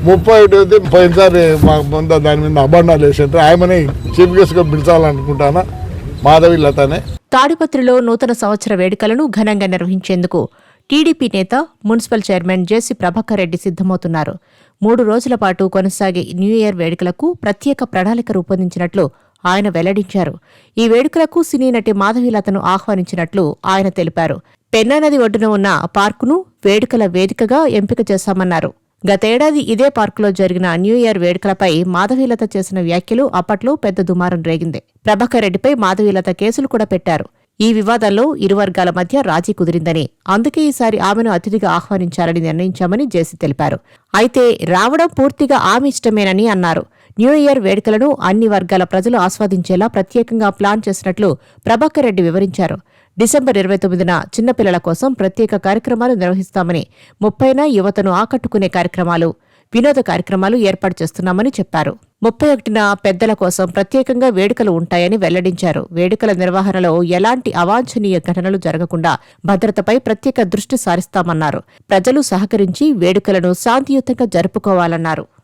31 పోయినసారి మా ముందు దాని మీద అభాండాలు వేసారు. ఆయమని చీఫ్ గెస్ట్గా పిలిచాలనుకుంటానా మాధవి లతనే. తాడిపత్రిలో నూతన సంవత్సర వేడుకలను ఘనంగా నిర్వహించేందుకు టీడీపీ నేత మున్సిపల్ చైర్మన్ జేసీ ప్రభాకర్ రెడ్డి సిద్ధమవుతున్నారు. 3 రోజుల పాటు కొనసాగే న్యూ ఇయర్ వేడుకలకు ప్రత్యేక ప్రణాళిక రూపొందించినట్లు ఆయన వెల్లడించారు. ఈ వేడుకలకు సినీ నటి మాధవీలతను ఆహ్వానించినట్లు ఆయన తెలిపారు. పెన్నా నది ఒడ్డున ఉన్న పార్కును వేడుకల వేదికగా ఎంపిక చేశామన్నారు. గతేడాది ఇదే పార్కులో జరిగిన న్యూ ఇయర్ వేడుకలపై మాధవీలత చేసిన వ్యాఖ్యలు అప్పట్లో పెద్ద దుమారం రేగింది. ప్రభాకర్ రెడ్డిపై మాధవీలత కేసులు కూడా పెట్టారు. ఈ వివాదంలో ఇరు వర్గాల మధ్య రాజీ కుదిరిందని, అందుకే ఈసారి ఆమెను అతిథిగా ఆహ్వానించాలని నిర్ణయించామని జేసీ తెలిపారు. అయితే రావడం పూర్తిగా ఆమె ఇష్టమేనని అన్నారు. న్యూ ఇయర్ వేడుకలను అన్ని వర్గాల ప్రజలు ఆస్వాదించేలా ప్రత్యేకంగా ప్లాన్ చేసినట్లు ప్రభాకర్ రెడ్డి వివరించారు. డిసెంబర్ 29న చిన్నపిల్లల కోసం ప్రత్యేక కార్యక్రమాలు నిర్వహిస్తామని, 30న యువతను ఆకట్టుకునే కార్యక్రమాలు, వినోద కార్యక్రమాలు ఏర్పాటు చేస్తున్నామని చెప్పారు. 31న పెద్దల కోసం ప్రత్యేకంగా వేడుకలు ఉంటాయని వెల్లడించారు. వేడుకల నిర్వహణలో ఎలాంటి అవాంఛనీయ ఘటనలు జరగకుండా భద్రతపై ప్రత్యేక దృష్టి సారిస్తామన్నారు. ప్రజలు సహకరించి వేడుకలను శాంతియుతంగా జరుపుకోవాలన్నారు.